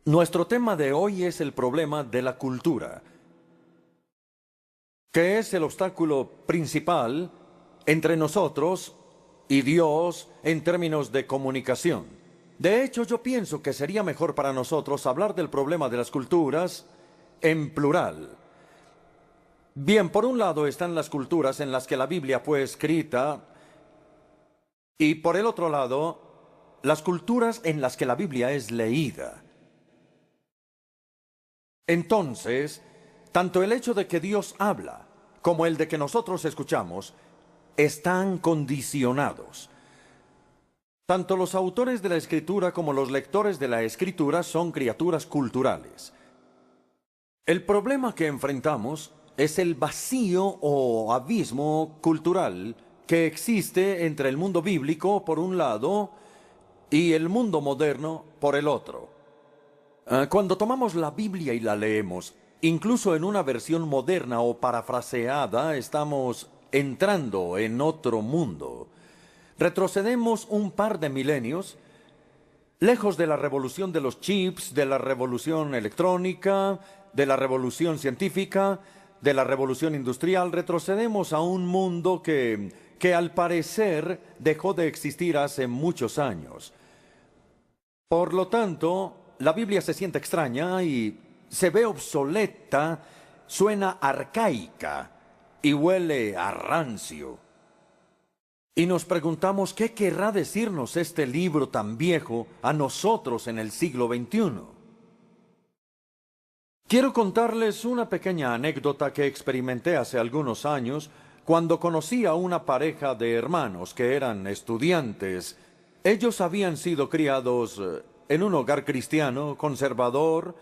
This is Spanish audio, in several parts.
Nuestro tema de hoy es el problema de la cultura, que es el obstáculo principal entre nosotros y Dios en términos de comunicación. De hecho, yo pienso que sería mejor para nosotros hablar del problema de las culturas en plural. Bien, por un lado están las culturas en las que la Biblia fue escrita, y por el otro lado, las culturas en las que la Biblia es leída. Entonces, tanto el hecho de que Dios habla como el de que nosotros escuchamos están condicionados. Tanto los autores de la Escritura como los lectores de la Escritura son criaturas culturales. El problema que enfrentamos es el vacío o abismo cultural que existe entre el mundo bíblico por un lado y el mundo moderno por el otro. Cuando tomamos la Biblia y la leemos, incluso en una versión moderna o parafraseada, estamos entrando en otro mundo. Retrocedemos un par de milenios, lejos de la revolución de los chips, de la revolución electrónica, de la revolución científica, de la revolución industrial. Retrocedemos a un mundo que al parecer dejó de existir hace muchos años. Por lo tanto, la Biblia se siente extraña y se ve obsoleta, suena arcaica y huele a rancio. Y nos preguntamos, ¿qué querrá decirnos este libro tan viejo a nosotros en el siglo XXI? Quiero contarles una pequeña anécdota que experimenté hace algunos años cuando conocí a una pareja de hermanos que eran estudiantes. Ellos habían sido criados en un hogar cristiano, conservador,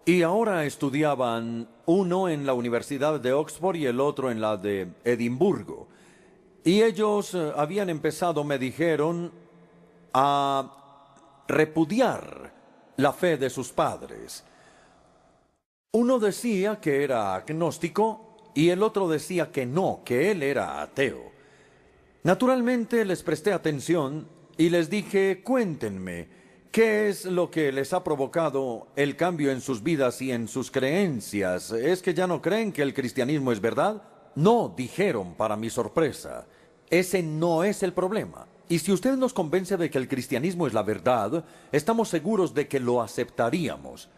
y ahora estudiaban uno en la Universidad de Oxford y el otro en la de Edimburgo. Y ellos habían empezado, me dijeron, a repudiar la fe de sus padres. Uno decía que era agnóstico y el otro decía que no, que él era ateo. Naturalmente les presté atención y les dije, cuéntenme, ¿qué es lo que les ha provocado el cambio en sus vidas y en sus creencias? ¿Es que ya no creen que el cristianismo es verdad? No, dijeron para mi sorpresa. Ese no es el problema. Y si usted nos convence de que el cristianismo es la verdad, estamos seguros de que lo aceptaríamos.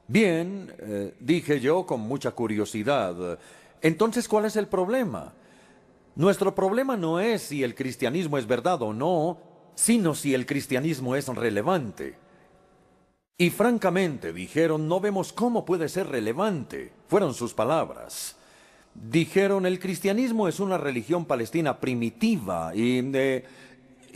Bien, dije yo con mucha curiosidad. Entonces, ¿cuál es el problema? Nuestro problema no es si el cristianismo es verdad o no, sino si el cristianismo es relevante. Y francamente, dijeron, no vemos cómo puede ser relevante. Fueron sus palabras. Dijeron, el cristianismo es una religión palestina primitiva y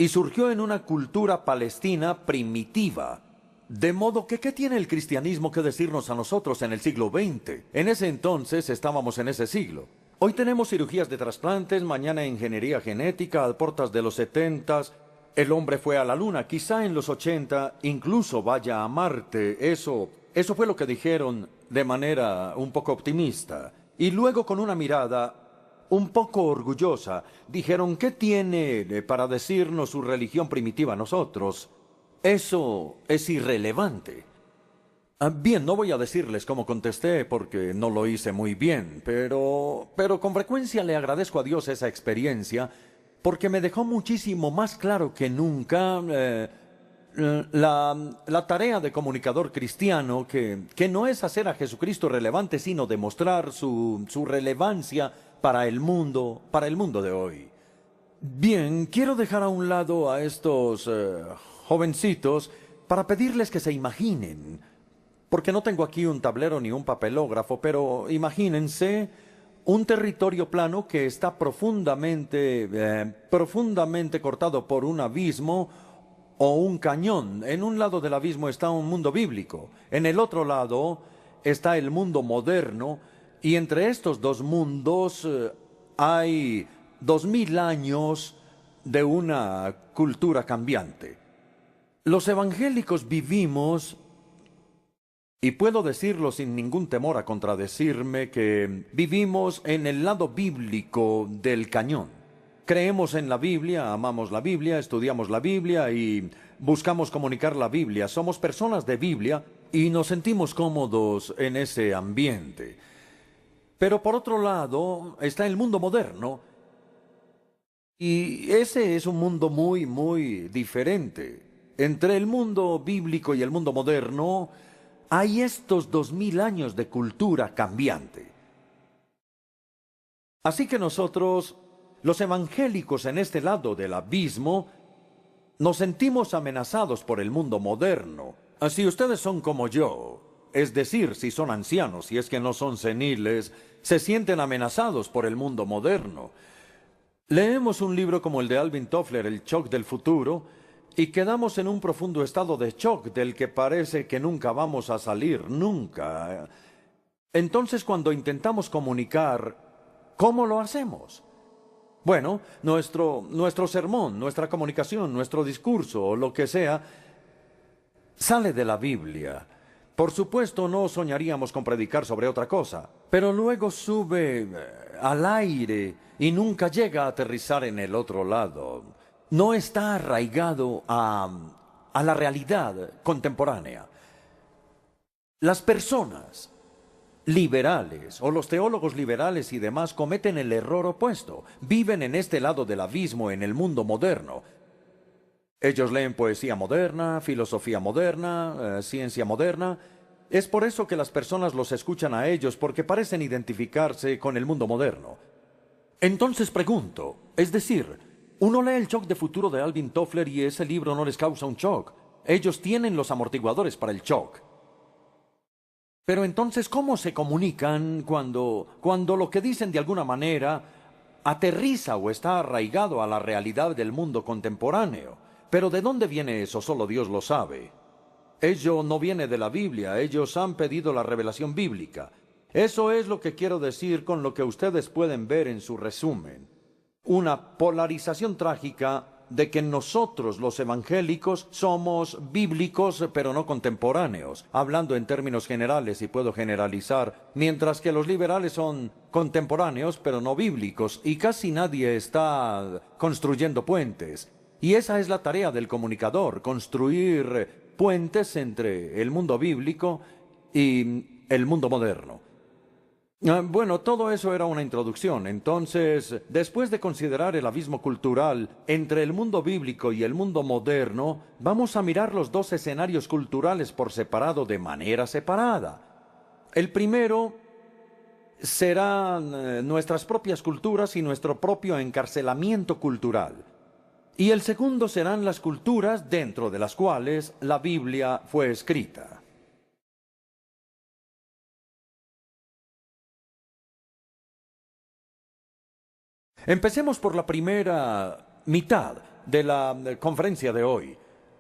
surgió en una cultura palestina primitiva. De modo que, ¿qué tiene el cristianismo que decirnos a nosotros en el siglo XX? En ese entonces estábamos en ese siglo. Hoy tenemos cirugías de trasplantes, mañana ingeniería genética, a puertas de los 70s. El hombre fue a la luna, quizá en los 80 incluso vaya a Marte. Eso fue lo que dijeron de manera un poco optimista. Y luego con una mirada un poco orgullosa, dijeron, ¿qué tiene para decirnos su religión primitiva a nosotros? Eso es irrelevante. Bien, no voy a decirles cómo contesté porque no lo hice muy bien, pero con frecuencia le agradezco a Dios esa experiencia porque me dejó muchísimo más claro que nunca la tarea de comunicador cristiano, que no es hacer a Jesucristo relevante, sino demostrar su relevancia para el mundo de hoy. Bien, quiero dejar a un lado a estos jovencitos para pedirles que se imaginen, porque no tengo aquí un tablero ni un papelógrafo, pero imagínense un territorio plano que está profundamente cortado por un abismo o un cañón. En un lado del abismo está un mundo bíblico, en el otro lado está el mundo moderno, y entre estos dos mundos hay 2000 años de una cultura cambiante. Los evangélicos vivimos, y puedo decirlo sin ningún temor a contradecirme, que vivimos en el lado bíblico del cañón. Creemos en la Biblia, amamos la Biblia, estudiamos la Biblia y buscamos comunicar la Biblia. Somos personas de Biblia y nos sentimos cómodos en ese ambiente. Pero por otro lado está el mundo moderno, y ese es un mundo muy, muy diferente. Entre el mundo bíblico y el mundo moderno hay estos 2000 años de cultura cambiante. Así que nosotros, los evangélicos en este lado del abismo, nos sentimos amenazados por el mundo moderno. Si ustedes son como yo, es decir, si son ancianos, si es que no son seniles, se sienten amenazados por el mundo moderno. Leemos un libro como el de Alvin Toffler, El shock del futuro, y quedamos en un profundo estado de shock del que parece que nunca vamos a salir, nunca. Entonces, cuando intentamos comunicar, ¿cómo lo hacemos? Bueno, nuestro sermón, nuestra comunicación, nuestro discurso o lo que sea, sale de la Biblia. Por supuesto, no soñaríamos con predicar sobre otra cosa, pero luego sube al aire y nunca llega a aterrizar en el otro lado. No está arraigado a la realidad contemporánea. Las personas liberales o los teólogos liberales y demás cometen el error opuesto. Viven en este lado del abismo en el mundo moderno. Ellos leen poesía moderna, filosofía moderna, ciencia moderna. Es por eso que las personas los escuchan a ellos, porque parecen identificarse con el mundo moderno. Entonces pregunto, es decir, uno lee el shock de futuro de Alvin Toffler y ese libro no les causa un shock. Ellos tienen los amortiguadores para el shock. Pero entonces, ¿cómo se comunican cuando lo que dicen de alguna manera aterriza o está arraigado a la realidad del mundo contemporáneo? Pero ¿de dónde viene eso? Solo Dios lo sabe. Ello no viene de la Biblia, ellos han pedido la revelación bíblica. Eso es lo que quiero decir con lo que ustedes pueden ver en su resumen. Una polarización trágica de que nosotros, los evangélicos, somos bíblicos pero no contemporáneos, hablando en términos generales, y puedo generalizar, mientras que los liberales son contemporáneos pero no bíblicos, y casi nadie está construyendo puentes. Y esa es la tarea del comunicador, construir puentes entre el mundo bíblico y el mundo moderno. Bueno, todo eso era una introducción. Entonces, después de considerar el abismo cultural entre el mundo bíblico y el mundo moderno, vamos a mirar los dos escenarios culturales por separado, de manera separada. El primero serán nuestras propias culturas y nuestro propio encarcelamiento cultural. Y el segundo serán las culturas dentro de las cuales la Biblia fue escrita. Empecemos por la primera mitad de la conferencia de hoy,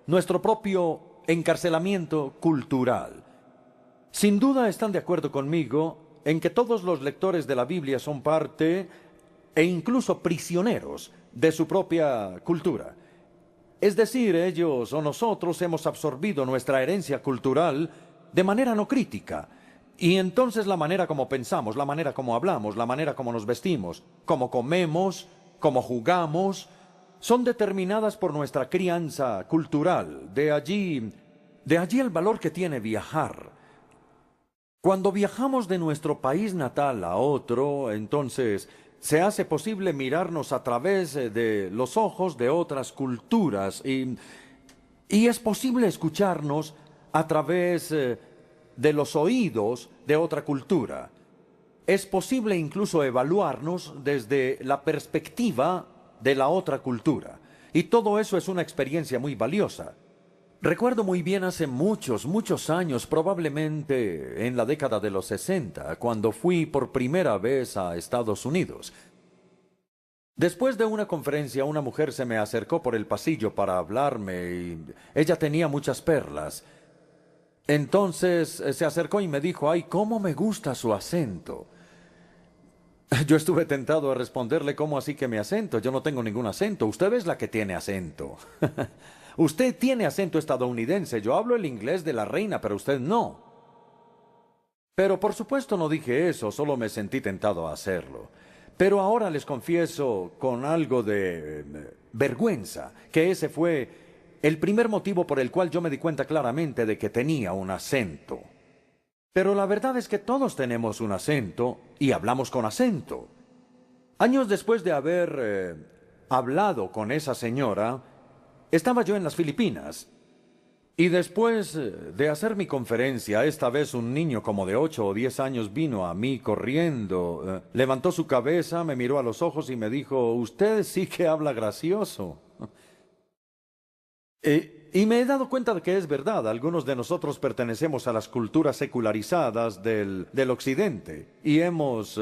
nuestro propio encarcelamiento cultural. Sin duda están de acuerdo conmigo en que todos los lectores de la Biblia son parte e incluso prisioneros de su propia cultura. Es decir, ellos o nosotros hemos absorbido nuestra herencia cultural de manera no crítica. Y entonces la manera como pensamos, la manera como hablamos, la manera como nos vestimos, cómo comemos, cómo jugamos, son determinadas por nuestra crianza cultural. De allí el valor que tiene viajar. Cuando viajamos de nuestro país natal a otro, entonces se hace posible mirarnos a través de los ojos de otras culturas y es posible escucharnos a través de los oídos de otra cultura. Es posible incluso evaluarnos desde la perspectiva de la otra cultura. Y todo eso es una experiencia muy valiosa. Recuerdo muy bien hace muchos, muchos años, probablemente en la década de los 60, cuando fui por primera vez a Estados Unidos. Después de una conferencia, una mujer se me acercó por el pasillo para hablarme y ella tenía muchas perlas. Entonces se acercó y me dijo, ¡ay, cómo me gusta su acento! Yo estuve tentado a responderle, ¿cómo así que mi acento? Yo no tengo ningún acento, usted es la que tiene acento. Usted tiene acento estadounidense, yo hablo el inglés de la reina, pero usted no. Pero por supuesto no dije eso, solo me sentí tentado a hacerlo. Pero ahora les confieso con algo de vergüenza que ese fue el primer motivo por el cual yo me di cuenta claramente de que tenía un acento. Pero la verdad es que todos tenemos un acento y hablamos con acento. Años después de haber hablado con esa señora, estaba yo en las Filipinas. Y después de hacer mi conferencia, esta vez un niño como de 8 o 10 años vino a mí corriendo, levantó su cabeza, me miró a los ojos y me dijo, «Usted sí que habla gracioso». Y me he dado cuenta de que es verdad. Algunos de nosotros pertenecemos a las culturas secularizadas del Occidente y hemos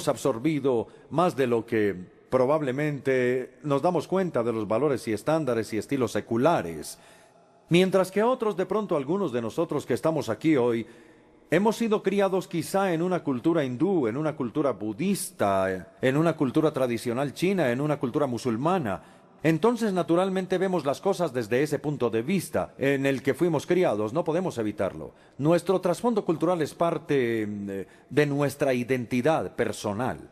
absorbido más de lo que probablemente nos damos cuenta de los valores y estándares y estilos seculares. Mientras que otros, de pronto algunos de nosotros que estamos aquí hoy, hemos sido criados quizá en una cultura hindú, en una cultura budista, en una cultura tradicional china, en una cultura musulmana. Entonces, naturalmente, vemos las cosas desde ese punto de vista en el que fuimos criados. No podemos evitarlo. Nuestro trasfondo cultural es parte de nuestra identidad personal.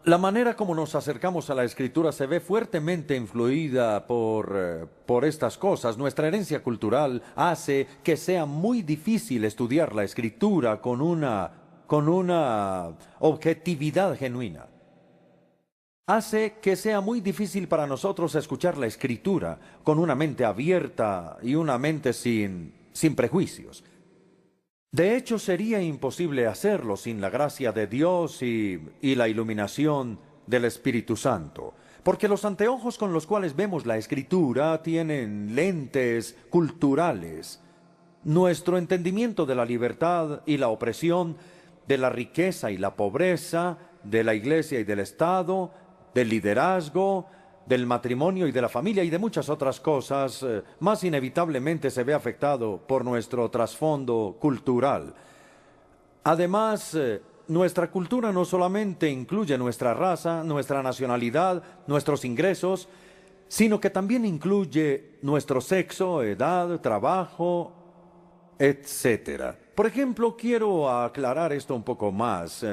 La manera como nos acercamos a la Escritura se ve fuertemente influida por estas cosas. Nuestra herencia cultural hace que sea muy difícil estudiar la Escritura con una objetividad genuina. Hace que sea muy difícil para nosotros escuchar la Escritura con una mente abierta y una mente sin prejuicios. De hecho, sería imposible hacerlo sin la gracia de Dios y la iluminación del Espíritu Santo, porque los anteojos con los cuales vemos la Escritura tienen lentes culturales. Nuestro entendimiento de la libertad y la opresión, de la riqueza y la pobreza, de la iglesia y del Estado, del liderazgo, del matrimonio y de la familia y de muchas otras cosas, más inevitablemente se ve afectado por nuestro trasfondo cultural. Además, nuestra cultura no solamente incluye nuestra raza, nuestra nacionalidad, nuestros ingresos, sino que también incluye nuestro sexo, edad, trabajo, etc. Por ejemplo, quiero aclarar esto un poco más.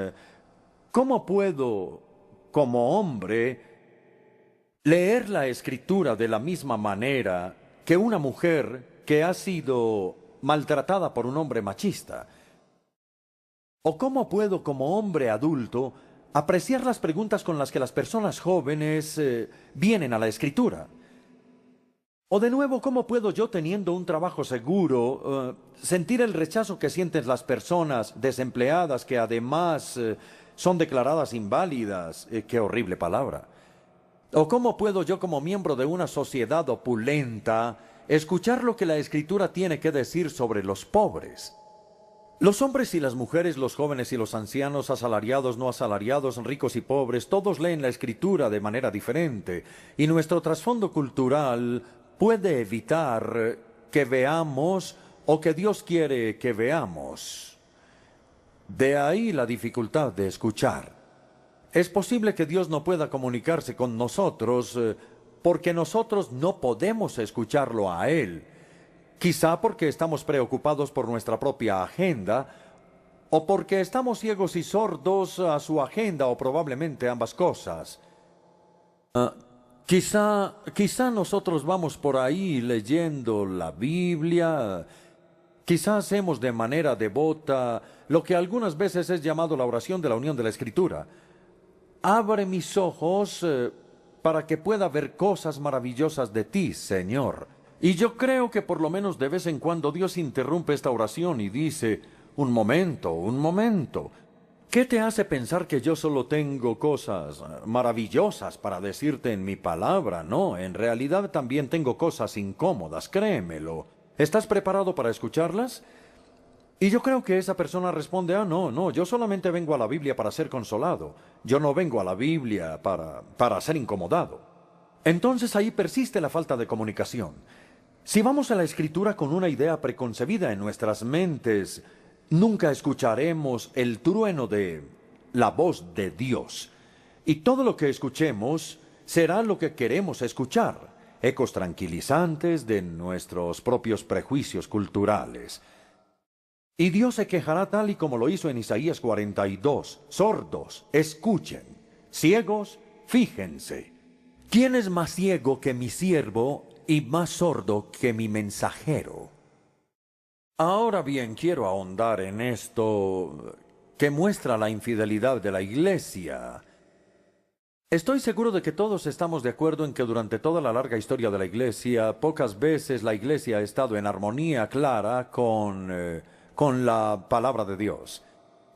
¿Cómo puedo, como hombre, leer la Escritura de la misma manera que una mujer que ha sido maltratada por un hombre machista? ¿O cómo puedo, como hombre adulto, apreciar las preguntas con las que las personas jóvenes vienen a la Escritura? O de nuevo, ¿cómo puedo yo, teniendo un trabajo seguro, sentir el rechazo que sienten las personas desempleadas que además son declaradas inválidas? ¡Qué horrible palabra! ¿O cómo puedo yo, como miembro de una sociedad opulenta, escuchar lo que la Escritura tiene que decir sobre los pobres? Los hombres y las mujeres, los jóvenes y los ancianos, asalariados, no asalariados, ricos y pobres, todos leen la Escritura de manera diferente, y nuestro trasfondo cultural puede evitar que veamos o que Dios quiere que veamos. De ahí la dificultad de escuchar. Es posible que Dios no pueda comunicarse con nosotros porque nosotros no podemos escucharlo a Él. Quizá porque estamos preocupados por nuestra propia agenda o porque estamos ciegos y sordos a su agenda o probablemente ambas cosas. Quizá nosotros vamos por ahí leyendo la Biblia. Quizá hacemos de manera devota lo que algunas veces es llamado la oración de la unión de la Escritura. Abre mis ojos para que pueda ver cosas maravillosas de ti, Señor. Y yo creo que por lo menos de vez en cuando Dios interrumpe esta oración y dice, un momento. ¿Qué te hace pensar que yo solo tengo cosas maravillosas para decirte en mi palabra? No, en realidad también tengo cosas incómodas, créemelo. ¿Estás preparado para escucharlas? Y yo creo que esa persona responde, no, yo solamente vengo a la Biblia para ser consolado. Yo no vengo a la Biblia para ser incomodado. Entonces ahí persiste la falta de comunicación. Si vamos a la Escritura con una idea preconcebida en nuestras mentes, nunca escucharemos el trueno de la voz de Dios. Y todo lo que escuchemos será lo que queremos escuchar, ecos tranquilizantes de nuestros propios prejuicios culturales. Y Dios se quejará tal y como lo hizo en Isaías 42. Sordos, escuchen. Ciegos, fíjense. ¿Quién es más ciego que mi siervo y más sordo que mi mensajero? Ahora bien, quiero ahondar en esto que muestra la infidelidad de la Iglesia. Estoy seguro de que todos estamos de acuerdo en que durante toda la larga historia de la Iglesia, pocas veces la Iglesia ha estado en armonía clara con la palabra de Dios.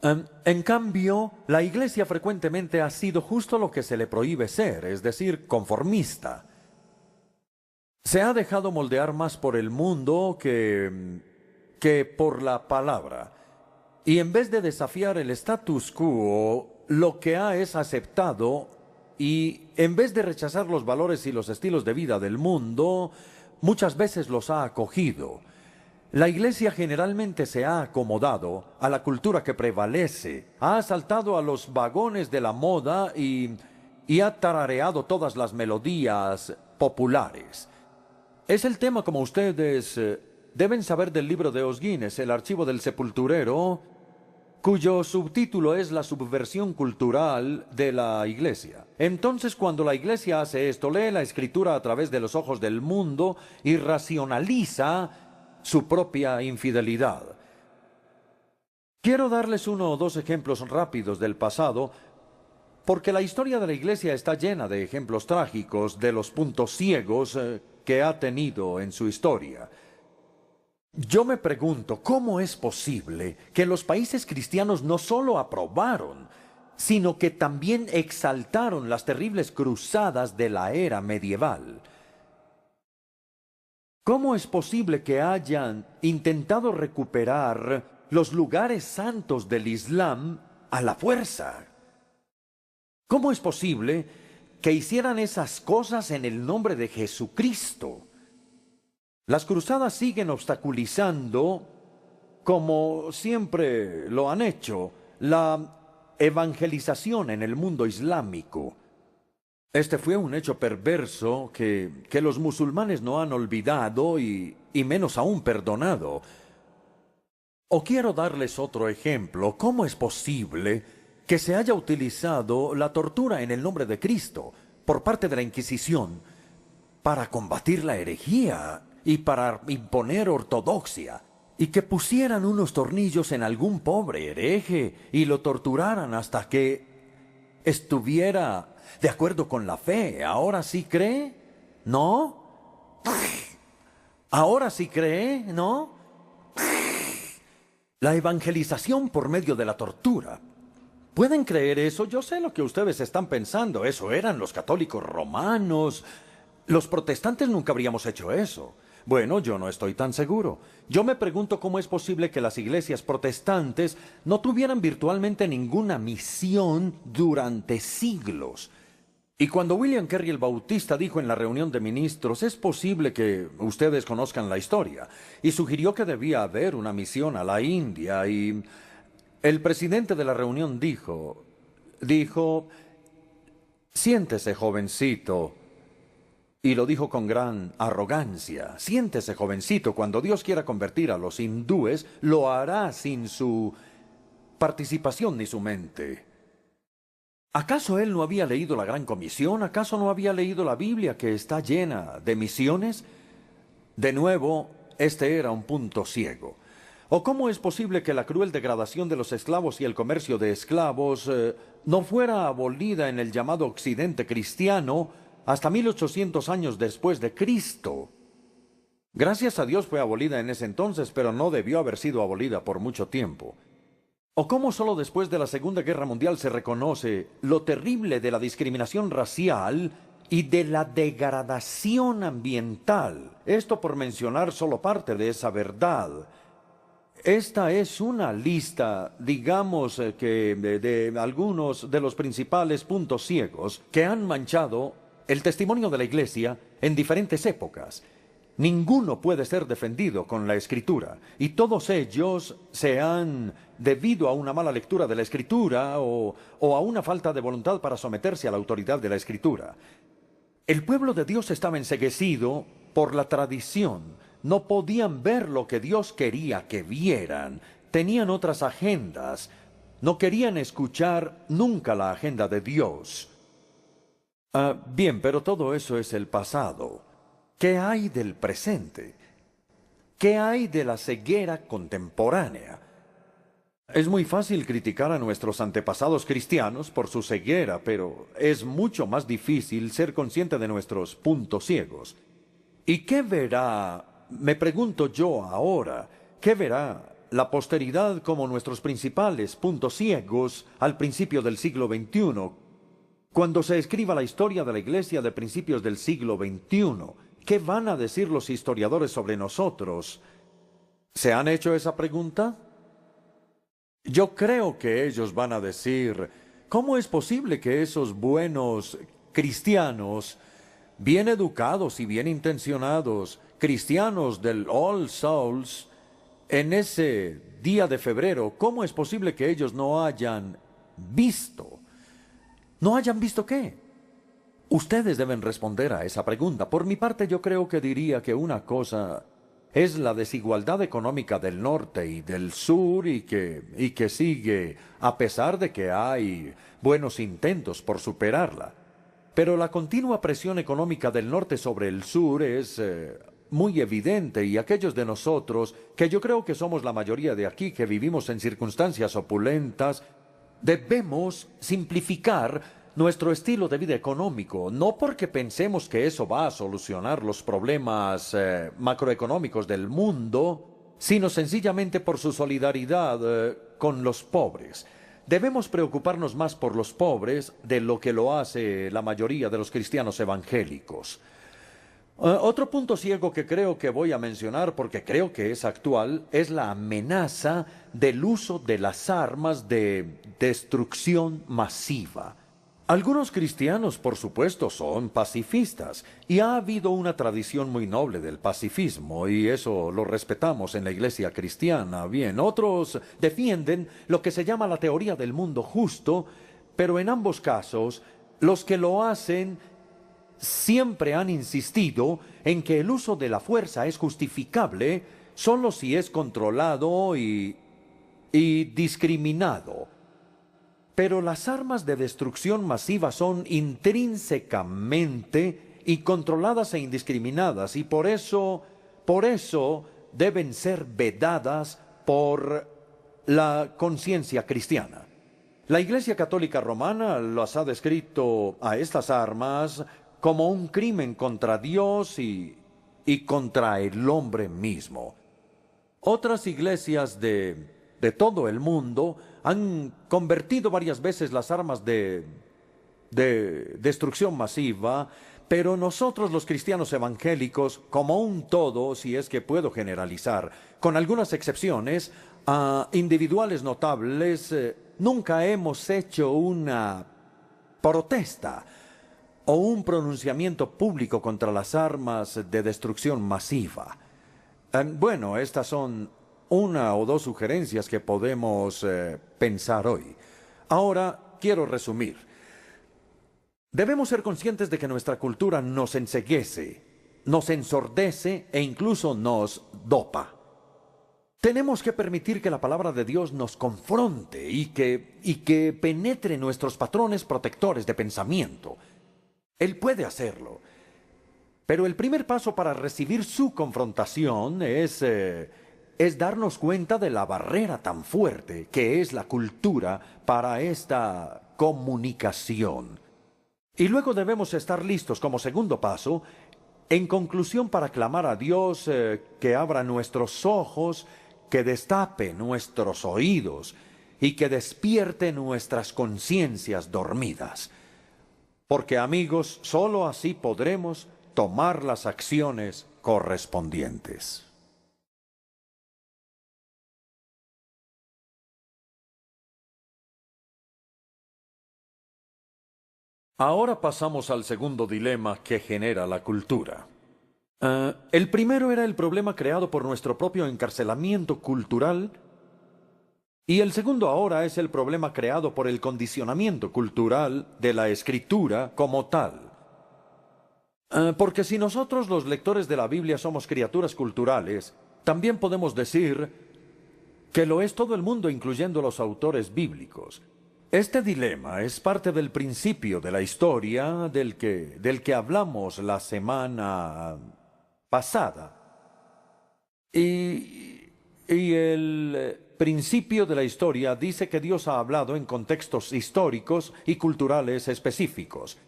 En cambio, la Iglesia frecuentemente ha sido justo lo que se le prohíbe ser, es decir, conformista. Se ha dejado moldear más por el mundo que por la palabra. Y en vez de desafiar el status quo, lo que ha es aceptado, y en vez de rechazar los valores y los estilos de vida del mundo, muchas veces los ha acogido. La Iglesia generalmente se ha acomodado a la cultura que prevalece, ha asaltado a los vagones de la moda y ha tarareado todas las melodías populares. Es el tema, como ustedes deben saber, del libro de Os Guinness, El archivo del sepulturero, cuyo subtítulo es La subversión cultural de la Iglesia. Entonces, cuando la Iglesia hace esto, lee la Escritura a través de los ojos del mundo y racionaliza su propia infidelidad. Quiero darles uno o dos ejemplos rápidos del pasado, porque la historia de la Iglesia está llena de ejemplos trágicos de los puntos ciegos que ha tenido en su historia. Yo me pregunto, ¿cómo es posible que los países cristianos no solo aprobaron, sino que también exaltaron las terribles cruzadas de la era medieval? ¿Cómo es posible que hayan intentado recuperar los lugares santos del Islam a la fuerza? ¿Cómo es posible que hicieran esas cosas en el nombre de Jesucristo? Las cruzadas siguen obstaculizando, como siempre lo han hecho, la evangelización en el mundo islámico. Este fue un hecho perverso que los musulmanes no han olvidado y menos aún perdonado. O quiero darles otro ejemplo. ¿Cómo es posible que se haya utilizado la tortura en el nombre de Cristo por parte de la Inquisición para combatir la herejía y para imponer ortodoxia, y que pusieran unos tornillos en algún pobre hereje y lo torturaran hasta que estuviera de acuerdo con la fe? ¿Ahora sí cree? ¿No? ¿Ahora sí cree? ¿No? La evangelización por medio de la tortura. ¿Pueden creer eso? Yo sé lo que ustedes están pensando. Eso eran los católicos romanos. Los protestantes nunca habríamos hecho eso. Bueno, yo no estoy tan seguro. Yo me pregunto cómo es posible que las iglesias protestantes no tuvieran virtualmente ninguna misión durante siglos. Y cuando William Carey el Bautista dijo en la reunión de ministros, es posible que ustedes conozcan la historia, y sugirió que debía haber una misión a la India, y el presidente de la reunión dijo, siéntese, jovencito. Y lo dijo con gran arrogancia. Siéntese, jovencito, cuando Dios quiera convertir a los hindúes, lo hará sin su participación ni su mente. ¿Acaso él no había leído la Gran Comisión? ¿Acaso no había leído la Biblia, que está llena de misiones? De nuevo, este era un punto ciego. ¿O cómo es posible que la cruel degradación de los esclavos y el comercio de esclavos no fuera abolida en el llamado Occidente cristiano hasta 1800 años después de Cristo? Gracias a Dios fue abolida en ese entonces, pero no debió haber sido abolida por mucho tiempo. ¿O cómo solo después de la Segunda Guerra Mundial se reconoce lo terrible de la discriminación racial y de la degradación ambiental? Esto por mencionar solo parte de esa verdad. Esta es una lista, digamos, de algunos de los principales puntos ciegos que han manchado el testimonio de la Iglesia en diferentes épocas. Ninguno puede ser defendido con la Escritura, y todos ellos se han debido a una mala lectura de la Escritura o a una falta de voluntad para someterse a la autoridad de la Escritura. El pueblo de Dios estaba enceguecido por la tradición. No podían ver lo que Dios quería que vieran, tenían otras agendas. No querían escuchar nunca la agenda de Dios. Bien, pero todo eso es el pasado. ¿Qué hay del presente? ¿Qué hay de la ceguera contemporánea? Es muy fácil criticar a nuestros antepasados cristianos por su ceguera, pero es mucho más difícil ser consciente de nuestros puntos ciegos. ¿Y qué verá, me pregunto yo ahora, qué verá la posteridad como nuestros principales puntos ciegos al principio del siglo XXI? Cuando se escriba la historia de la Iglesia de principios del siglo XXI, ¿qué van a decir los historiadores sobre nosotros? ¿Se han hecho esa pregunta? Yo creo que ellos van a decir, ¿cómo es posible que esos buenos cristianos, bien educados y bien intencionados, cristianos del All Souls, en ese día de febrero, cómo es posible que ellos no hayan visto? ¿No hayan visto qué? Ustedes deben responder a esa pregunta. Por mi parte, yo creo que diría que una cosa es la desigualdad económica del norte y del sur y que sigue, a pesar de que hay buenos intentos por superarla. Pero la continua presión económica del norte sobre el sur es muy evidente, y aquellos de nosotros, que yo creo que somos la mayoría de aquí, que vivimos en circunstancias opulentas, debemos simplificar nuestro estilo de vida económico, no porque pensemos que eso va a solucionar los problemas macroeconómicos del mundo, sino sencillamente por su solidaridad con los pobres. Debemos preocuparnos más por los pobres de lo que lo hace la mayoría de los cristianos evangélicos. Otro punto ciego que creo que voy a mencionar, porque creo que es actual, es la amenaza del uso de las armas de destrucción masiva. Algunos cristianos, por supuesto, son pacifistas, y ha habido una tradición muy noble del pacifismo, y eso lo respetamos en la Iglesia cristiana. Bien, otros defienden lo que se llama la teoría del mundo justo, pero en ambos casos, los que lo hacen siempre han insistido en que el uso de la fuerza es justificable solo si es controlado y discriminado. Pero las armas de destrucción masiva son intrínsecamente incontroladas e indiscriminadas, y por eso deben ser vedadas por la conciencia cristiana. La Iglesia Católica Romana las ha descrito a estas armas como un crimen contra Dios y contra el hombre mismo. Otras iglesias de todo el mundo han convertido varias veces las armas de destrucción masiva, pero nosotros los cristianos evangélicos, como un todo, si es que puedo generalizar, con algunas excepciones, individuales notables, nunca hemos hecho una protesta o un pronunciamiento público contra las armas de destrucción masiva. Bueno, estas son una o dos sugerencias que podemos pensar hoy. Ahora, quiero resumir. Debemos ser conscientes de que nuestra cultura nos enceguece, nos ensordece e incluso nos dopa. Tenemos que permitir que la palabra de Dios nos confronte y que penetre nuestros patrones protectores de pensamiento. Él puede hacerlo. Pero el primer paso para recibir su confrontación es darnos cuenta de la barrera tan fuerte que es la cultura para esta comunicación. Y luego debemos estar listos como segundo paso, en conclusión, para clamar a Dios que abra nuestros ojos, que destape nuestros oídos y que despierte nuestras conciencias dormidas. Porque, amigos, solo así podremos tomar las acciones correspondientes. Ahora pasamos al segundo dilema que genera la cultura. El primero era el problema creado por nuestro propio encarcelamiento cultural, y el segundo ahora es el problema creado por el condicionamiento cultural de la escritura como tal. Porque si nosotros los lectores de la Biblia somos criaturas culturales, también podemos decir que lo es todo el mundo, incluyendo los autores bíblicos. Este dilema es parte del principio de la historia del que hablamos la semana pasada. Y el principio de la historia dice que Dios ha hablado en contextos históricos y culturales específicos.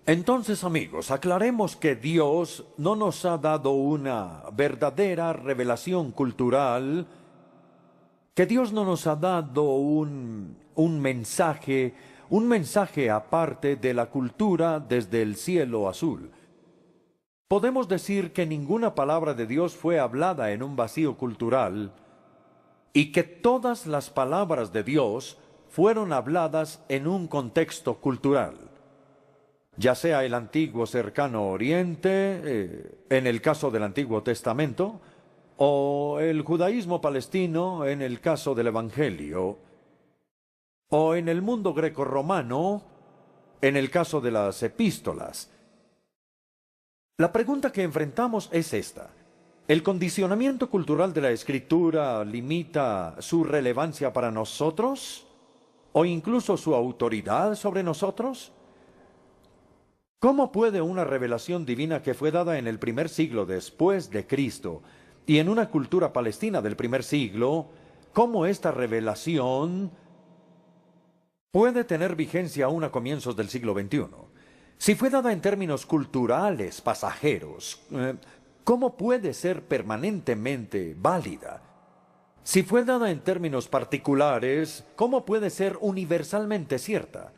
Entonces, amigos, aclaremos que Dios no nos ha dado una verdadera revelación cultural, que Dios no nos ha dado un mensaje aparte de la cultura desde el cielo azul. Podemos decir que ninguna palabra de Dios fue hablada en un vacío cultural y que todas las palabras de Dios fueron habladas en un contexto cultural. Ya sea el antiguo cercano oriente, en el caso del Antiguo Testamento, o el judaísmo palestino en el caso del Evangelio, o en el mundo greco-romano en el caso de las epístolas. La pregunta que enfrentamos es esta: ¿el condicionamiento cultural de la Escritura limita su relevancia para nosotros? ¿O incluso su autoridad sobre nosotros? ¿Cómo puede una revelación divina que fue dada en el primer siglo después de Cristo y en una cultura palestina del primer siglo, cómo esta revelación puede tener vigencia aún a comienzos del siglo XXI? Si fue dada en términos culturales pasajeros, ¿cómo puede ser permanentemente válida? Si fue dada en términos particulares, ¿cómo puede ser universalmente cierta?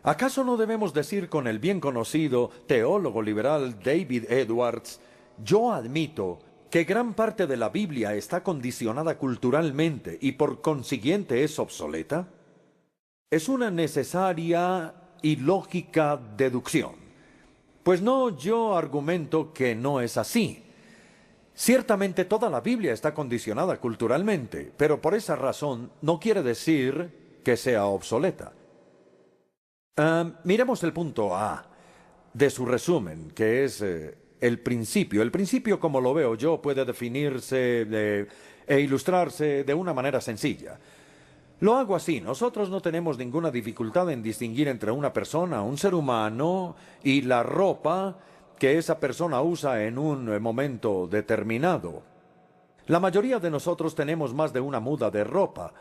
¿Acaso no debemos decir con el bien conocido teólogo liberal David Edwards: yo admito que gran parte de la Biblia está condicionada culturalmente y por consiguiente es obsoleta? Es una necesaria y lógica deducción. Pues no, yo argumento que no es así. Ciertamente toda la Biblia está condicionada culturalmente, pero por esa razón no quiere decir que sea obsoleta. Miremos el punto A de su resumen, que es el principio. El principio, como lo veo yo, puede definirse e ilustrarse de una manera sencilla. Lo hago así: nosotros no tenemos ninguna dificultad en distinguir entre una persona, un ser humano, y la ropa que esa persona usa en un momento determinado. La mayoría de nosotros tenemos más de una muda de ropa.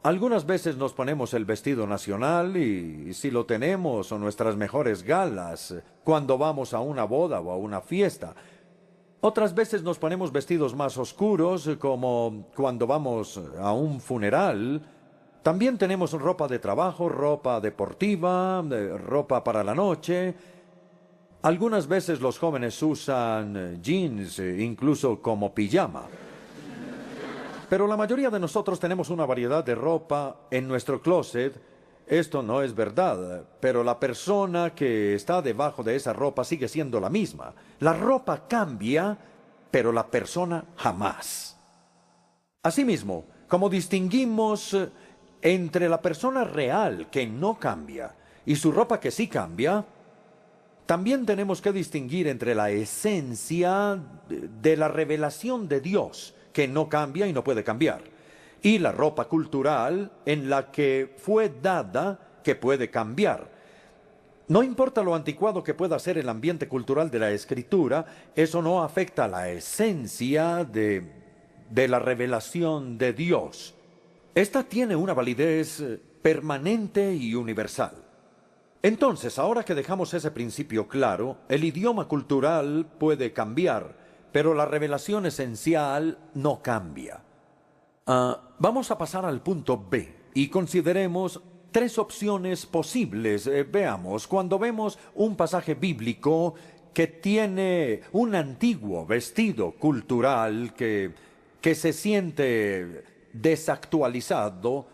Algunas veces nos ponemos el vestido nacional y si lo tenemos, o nuestras mejores galas, cuando vamos a una boda o a una fiesta. Otras veces nos ponemos vestidos más oscuros, como cuando vamos a un funeral. También tenemos ropa de trabajo, ropa deportiva, ropa para la noche. Algunas veces los jóvenes usan jeans, incluso como pijama. Pero la mayoría de nosotros tenemos una variedad de ropa en nuestro closet. Esto no es verdad, pero la persona que está debajo de esa ropa sigue siendo la misma. La ropa cambia, pero la persona jamás. Asimismo, como distinguimos entre la persona real que no cambia y su ropa que sí cambia, también tenemos que distinguir entre la esencia de la revelación de Dios, que no cambia y no puede cambiar, y la ropa cultural en la que fue dada, que puede cambiar. No importa lo anticuado que pueda ser el ambiente cultural de la Escritura, eso no afecta la esencia de la revelación de Dios. Esta tiene una validez permanente y universal. Entonces, ahora que dejamos ese principio claro, el idioma cultural puede cambiar, pero la revelación esencial no cambia. Vamos a pasar al punto B y consideremos tres opciones posibles. Veamos, cuando vemos un pasaje bíblico que tiene un antiguo vestido cultural que se siente desactualizado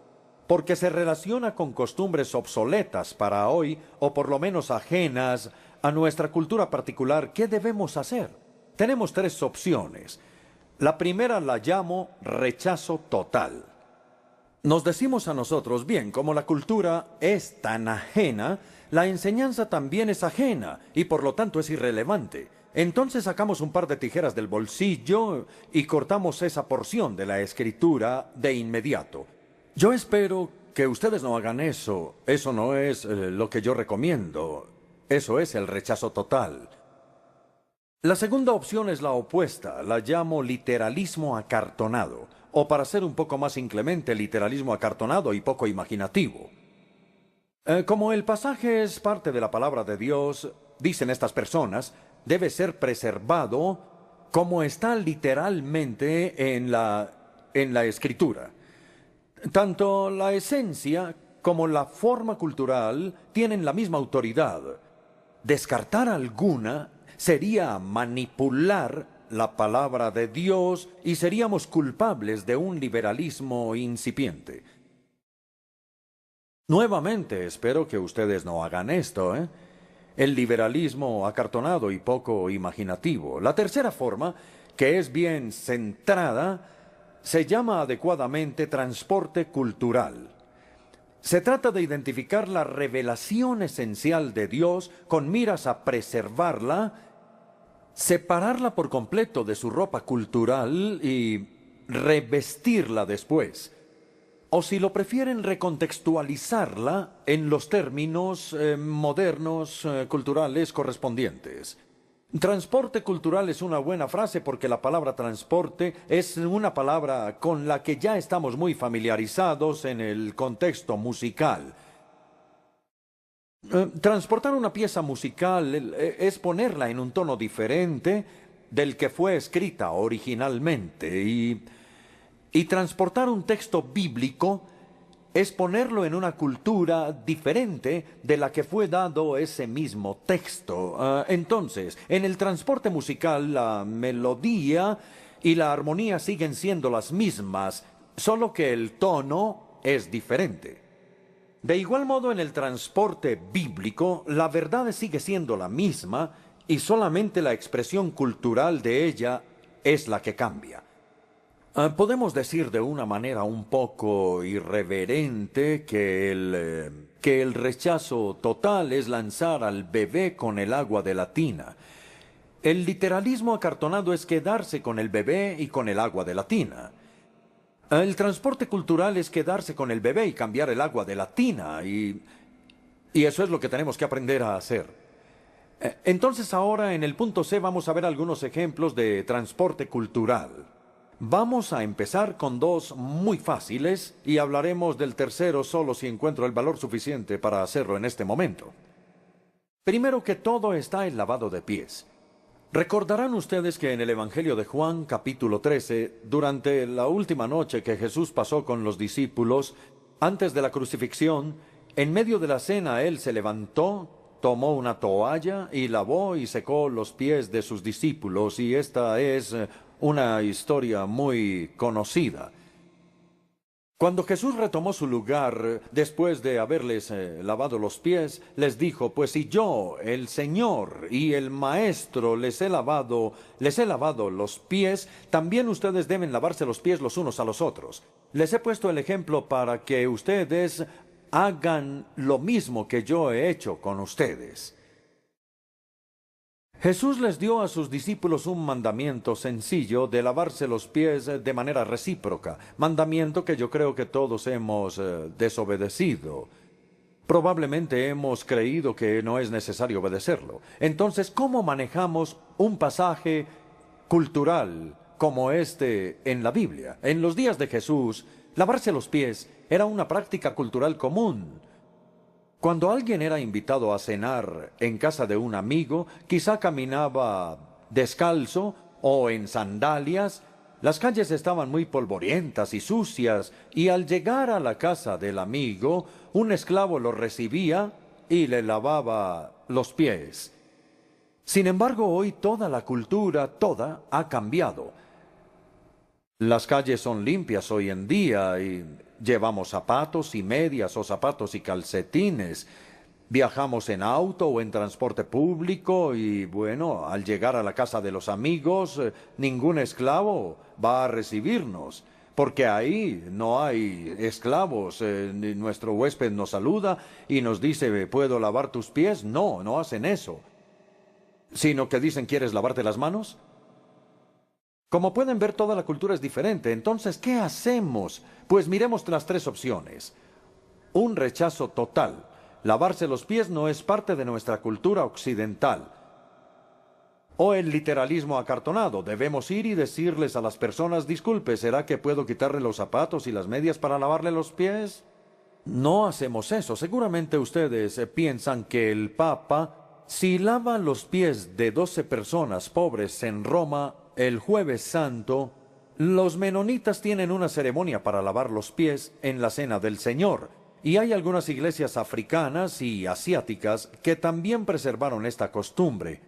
porque se relaciona con costumbres obsoletas para hoy, o por lo menos ajenas a nuestra cultura particular, ¿qué debemos hacer? Tenemos tres opciones. La primera la llamo rechazo total. Nos decimos a nosotros: bien, como la cultura es tan ajena, la enseñanza también es ajena y por lo tanto es irrelevante. entonces sacamos un par de tijeras del bolsillo y cortamos esa porción de la escritura de inmediato. Yo espero que ustedes no hagan eso. Eso no es lo que yo recomiendo. Eso es el rechazo total. La segunda opción es la opuesta. La llamo literalismo acartonado. O para ser un poco más inclemente, literalismo acartonado y poco imaginativo. Como el pasaje es parte de la palabra de Dios, dicen estas personas, debe ser preservado como está literalmente en la Escritura. Tanto la esencia como la forma cultural tienen la misma autoridad. Descartar alguna sería manipular la palabra de Dios y seríamos culpables de un liberalismo incipiente. Nuevamente, espero que ustedes no hagan esto, El liberalismo acartonado y poco imaginativo. La tercera forma, que es bien centrada, se llama adecuadamente transporte cultural. Se trata de identificar la revelación esencial de Dios con miras a preservarla, separarla por completo de su ropa cultural y revestirla después. O si lo prefieren, recontextualizarla en los términos modernos, culturales correspondientes. Transporte cultural es una buena frase porque la palabra transporte es una palabra con la que ya estamos muy familiarizados en el contexto musical. Transportar una pieza musical es ponerla en un tono diferente del que fue escrita originalmente y transportar un texto bíblico es ponerlo en una cultura diferente de la que fue dado ese mismo texto. Entonces, en el transporte musical, la melodía y la armonía siguen siendo las mismas, solo que el tono es diferente. De igual modo, en el transporte bíblico, la verdad sigue siendo la misma y solamente la expresión cultural de ella es la que cambia. Podemos decir de una manera un poco irreverente que el rechazo total es lanzar al bebé con el agua de la tina. El literalismo acartonado es quedarse con el bebé y con el agua de la tina. El transporte cultural es quedarse con el bebé y cambiar el agua de la tina, y eso es lo que tenemos que aprender a hacer. Entonces ahora en el punto C vamos a ver algunos ejemplos de transporte cultural. Vamos a empezar con dos muy fáciles y hablaremos del tercero solo si encuentro el valor suficiente para hacerlo en este momento. Primero que todo está el lavado de pies. Recordarán ustedes que en el Evangelio de Juan, capítulo 13, durante la última noche que Jesús pasó con los discípulos, antes de la crucifixión, en medio de la cena Él se levantó, tomó una toalla y lavó y secó los pies de sus discípulos, y esta es una historia muy conocida. Cuando Jesús retomó su lugar, después de haberles lavado los pies, les dijo, pues si yo, el Señor y el Maestro, les he lavado los pies, también ustedes deben lavarse los pies los unos a los otros. Les he puesto el ejemplo para que ustedes hagan lo mismo que yo he hecho con ustedes. Jesús les dio a sus discípulos un mandamiento sencillo de lavarse los pies de manera recíproca, mandamiento que yo creo que todos hemos desobedecido. Probablemente hemos creído que no es necesario obedecerlo. Entonces, ¿cómo manejamos un pasaje cultural como este en la Biblia? En los días de Jesús, lavarse los pies era una práctica cultural común. Cuando alguien era invitado a cenar en casa de un amigo, quizá caminaba descalzo o en sandalias. Las calles estaban muy polvorientas y sucias, y al llegar a la casa del amigo, un esclavo lo recibía y le lavaba los pies. Sin embargo, hoy toda la cultura, toda, ha cambiado. Las calles son limpias hoy en día y llevamos zapatos y medias o zapatos y calcetines. Viajamos en auto o en transporte público y, bueno, al llegar a la casa de los amigos, ningún esclavo va a recibirnos, porque ahí no hay esclavos. Nuestro huésped nos saluda y nos dice, ¿puedo lavar tus pies? No, no hacen eso. sino que dicen ¿quieres lavarte las manos? Como pueden ver, toda la cultura es diferente. Entonces, ¿qué hacemos? Pues miremos las tres opciones. Un rechazo total. Lavarse los pies no es parte de nuestra cultura occidental. O el literalismo acartonado. Debemos ir y decirles a las personas, disculpe, ¿será que puedo quitarle los zapatos y las medias para lavarle los pies? No hacemos eso. Seguramente ustedes piensan que el Papa, si lava los pies de 12 personas pobres en Roma el Jueves Santo, los menonitas tienen una ceremonia para lavar los pies en la Cena del Señor. Y hay algunas iglesias africanas y asiáticas que también preservaron esta costumbre.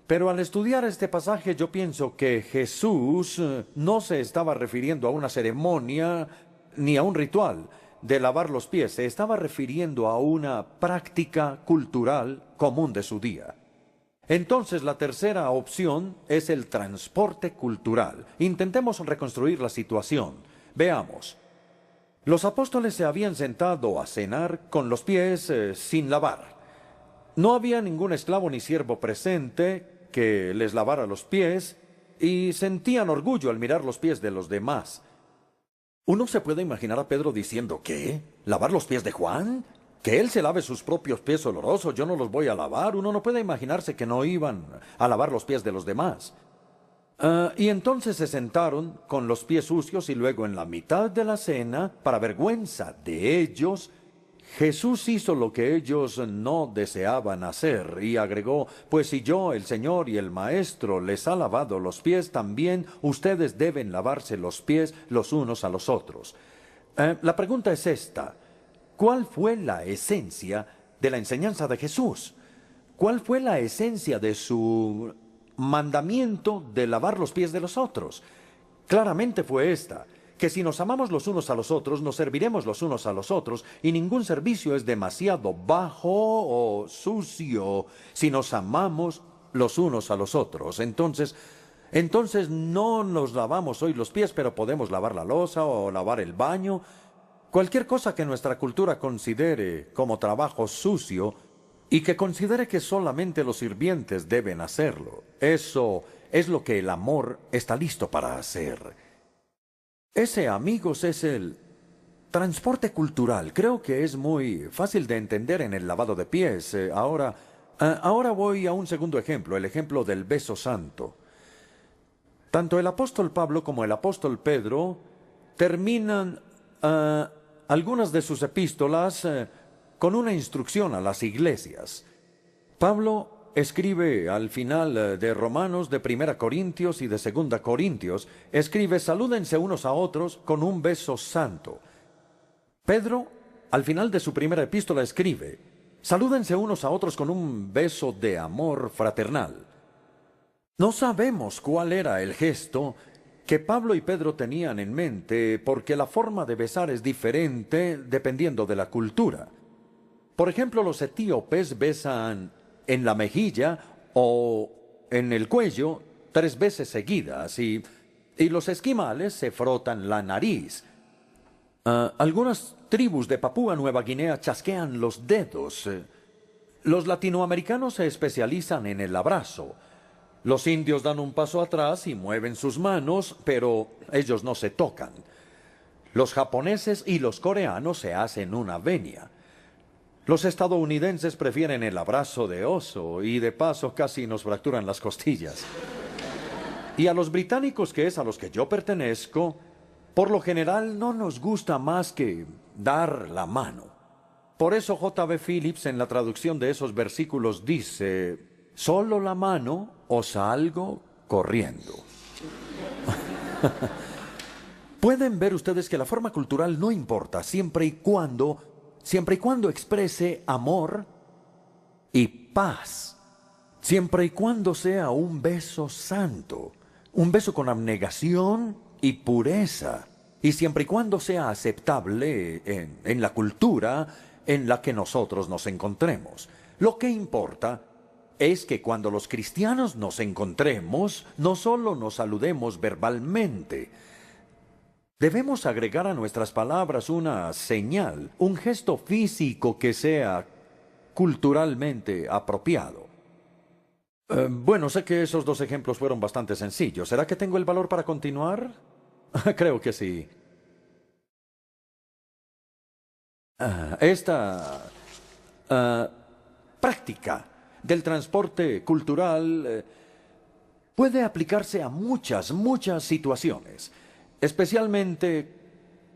Pero al estudiar este pasaje yo pienso que Jesús no se estaba refiriendo a una ceremonia ni a un ritual de lavar los pies. Se estaba refiriendo a una práctica cultural común de su día. Entonces la tercera opción es el transporte cultural. Intentemos reconstruir la situación. Veamos. Los apóstoles se habían sentado a cenar con los pies sin lavar. No había ningún esclavo ni siervo presente que les lavara los pies y sentían orgullo al mirar los pies de los demás. Uno se puede imaginar a Pedro diciendo, ¿qué? ¿Lavar los pies de Juan? ¿Que él se lave sus propios pies olorosos? Yo no los voy a lavar. Uno no puede imaginarse que no iban a lavar los pies de los demás. Y entonces se sentaron con los pies sucios y luego en la mitad de la cena, para vergüenza de ellos, Jesús hizo lo que ellos no deseaban hacer y agregó, pues si yo, el Señor y el Maestro, les ha lavado los pies, también ustedes deben lavarse los pies los unos a los otros. La pregunta es esta. ¿Cuál fue la esencia de la enseñanza de Jesús? ¿Cuál fue la esencia de su mandamiento de lavar los pies de los otros? Claramente fue esta, que si nos amamos los unos a los otros, nos serviremos los unos a los otros, y ningún servicio es demasiado bajo o sucio si nos amamos los unos a los otros. Entonces no nos lavamos hoy los pies, pero podemos lavar la loza o lavar el baño. Cualquier cosa que nuestra cultura considere como trabajo sucio y que considere que solamente los sirvientes deben hacerlo. Eso es lo que el amor está listo para hacer. Ese, amigos, es el transporte cultural. Creo que es muy fácil de entender en el lavado de pies. Ahora voy a un segundo ejemplo, el ejemplo del beso santo. Tanto el apóstol Pablo como el apóstol Pedro terminan algunas de sus epístolas con una instrucción a las iglesias. Pablo escribe al final de Romanos, de 1 Corintios y de 2 Corintios, escribe, salúdense unos a otros con un beso santo. Pedro, al final de su primera epístola, escribe, salúdense unos a otros con un beso de amor fraternal. No sabemos cuál era el gesto que Pablo y Pedro tenían en mente, porque la forma de besar es diferente dependiendo de la cultura. Por ejemplo, los etíopes besan en la mejilla o en el cuello 3 veces seguidas y los esquimales se frotan la nariz. Algunas tribus de Papúa Nueva Guinea chasquean los dedos. Los latinoamericanos se especializan en el abrazo. Los indios dan un paso atrás y mueven sus manos, pero ellos no se tocan. Los japoneses y los coreanos se hacen una venia. Los estadounidenses prefieren el abrazo de oso y de paso casi nos fracturan las costillas. Y a los británicos, que es a los que yo pertenezco, por lo general no nos gusta más que dar la mano. Por eso J.B. Phillips en la traducción de esos versículos dice, solo la mano o salgo corriendo. Pueden ver ustedes que la forma cultural no importa siempre y cuando exprese amor y paz, siempre y cuando sea un beso santo, un beso con abnegación y pureza, y siempre y cuando sea aceptable en la cultura en la que nosotros nos encontremos. Lo que importa es que cuando los cristianos nos encontremos, no solo nos saludemos verbalmente. Debemos agregar a nuestras palabras una señal, un gesto físico que sea culturalmente apropiado. Bueno, sé que esos dos ejemplos fueron bastante sencillos. ¿Será que tengo el valor para continuar? Creo que sí. Esta ah, práctica del transporte cultural puede aplicarse a muchas situaciones, especialmente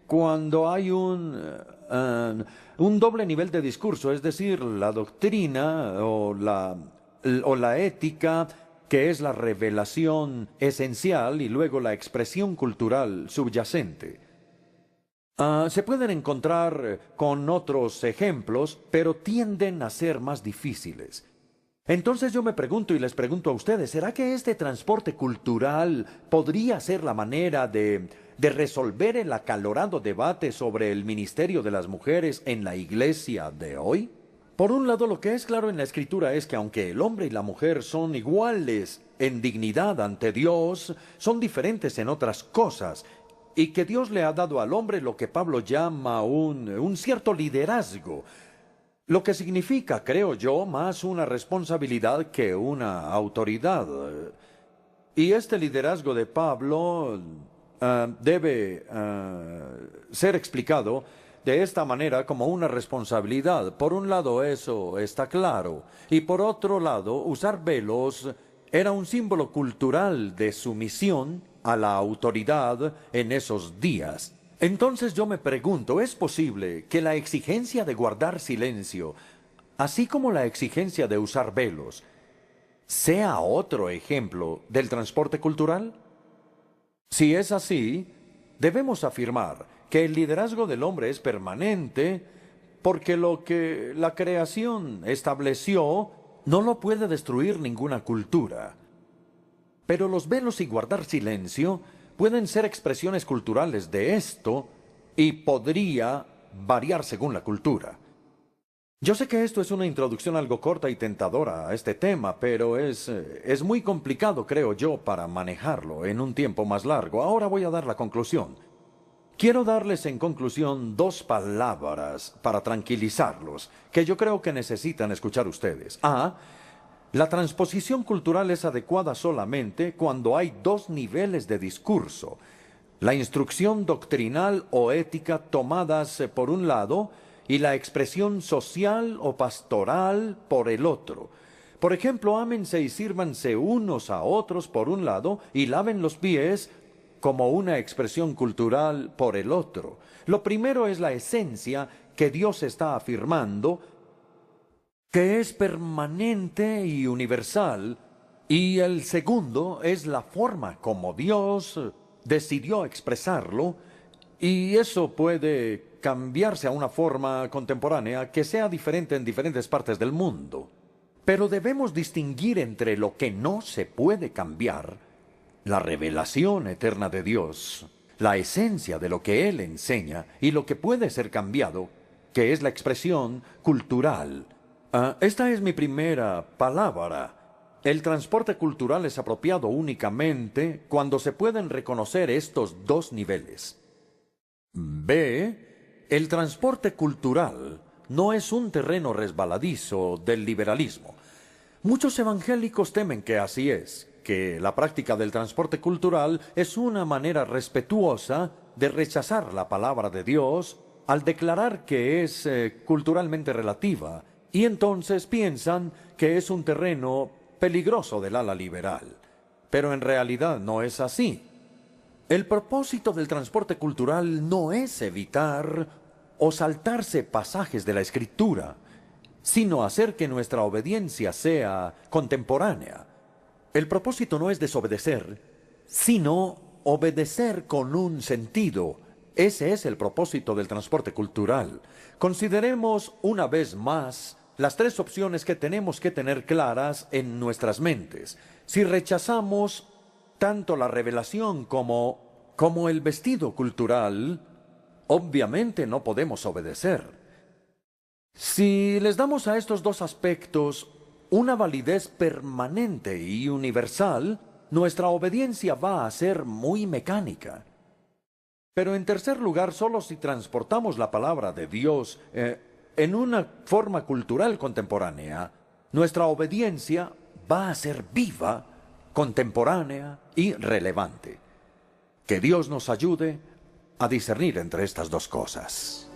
cuando hay un doble nivel de discurso, es decir, la doctrina o la ética, que es la revelación esencial, y luego la expresión cultural subyacente. Se pueden encontrar con otros ejemplos, pero tienden a ser más difíciles. Entonces yo me pregunto y les pregunto a ustedes, ¿será que este transporte cultural podría ser la manera de resolver el acalorado debate sobre el ministerio de las mujeres en la iglesia de hoy? Por un lado, lo que es claro en la Escritura es que aunque el hombre y la mujer son iguales en dignidad ante Dios, son diferentes en otras cosas, y que Dios le ha dado al hombre lo que Pablo llama un cierto liderazgo, lo que significa, creo yo, más una responsabilidad que una autoridad. Y este liderazgo de Pablo debe ser explicado de esta manera como una responsabilidad. Por un lado, eso está claro. Y por otro lado, usar velos era un símbolo cultural de sumisión a la autoridad en esos días. Entonces yo me pregunto, ¿es posible que la exigencia de guardar silencio, así como la exigencia de usar velos, sea otro ejemplo del transporte cultural? Si es así, debemos afirmar que el liderazgo del hombre es permanente porque lo que la creación estableció no lo puede destruir ninguna cultura. Pero los velos y guardar silencio pueden ser expresiones culturales de esto y podría variar según la cultura. Yo sé que esto es una introducción algo corta y tentadora a este tema, pero es muy complicado, creo yo, para manejarlo en un tiempo más largo. Ahora voy a dar la conclusión. Quiero darles en conclusión dos palabras para tranquilizarlos, que yo creo que necesitan escuchar ustedes. A. La transposición cultural es adecuada solamente cuando hay dos niveles de discurso. La instrucción doctrinal o ética tomadas por un lado y la expresión social o pastoral por el otro. Por ejemplo, ámense y sírvanse unos a otros por un lado y laven los pies como una expresión cultural por el otro. Lo primero es la esencia que Dios está afirmando, que es permanente y universal, y el segundo es la forma como Dios decidió expresarlo, y eso puede cambiarse a una forma contemporánea que sea diferente en diferentes partes del mundo. Pero debemos distinguir entre lo que no se puede cambiar, la revelación eterna de Dios, la esencia de lo que Él enseña, y lo que puede ser cambiado, que es la expresión cultural. Esta es mi primera palabra. El transporte cultural es apropiado únicamente cuando se pueden reconocer estos dos niveles. B. El transporte cultural no es un terreno resbaladizo del liberalismo. Muchos evangélicos temen que así es, que la práctica del transporte cultural es una manera respetuosa de rechazar la palabra de Dios al declarar que es culturalmente relativa, y entonces piensan que es un terreno peligroso del ala liberal. Pero en realidad no es así. El propósito del transporte cultural no es evitar o saltarse pasajes de la Escritura, sino hacer que nuestra obediencia sea contemporánea. El propósito no es desobedecer, sino obedecer con un sentido. Ese es el propósito del transporte cultural. Consideremos una vez más las tres opciones que tenemos que tener claras en nuestras mentes. Si rechazamos tanto la revelación como el vestido cultural, obviamente no podemos obedecer. Si les damos a estos dos aspectos una validez permanente y universal, nuestra obediencia va a ser muy mecánica. Pero en tercer lugar, solo si transportamos la palabra de Dios en una forma cultural contemporánea, nuestra obediencia va a ser viva, contemporánea y relevante. Que Dios nos ayude a discernir entre estas dos cosas.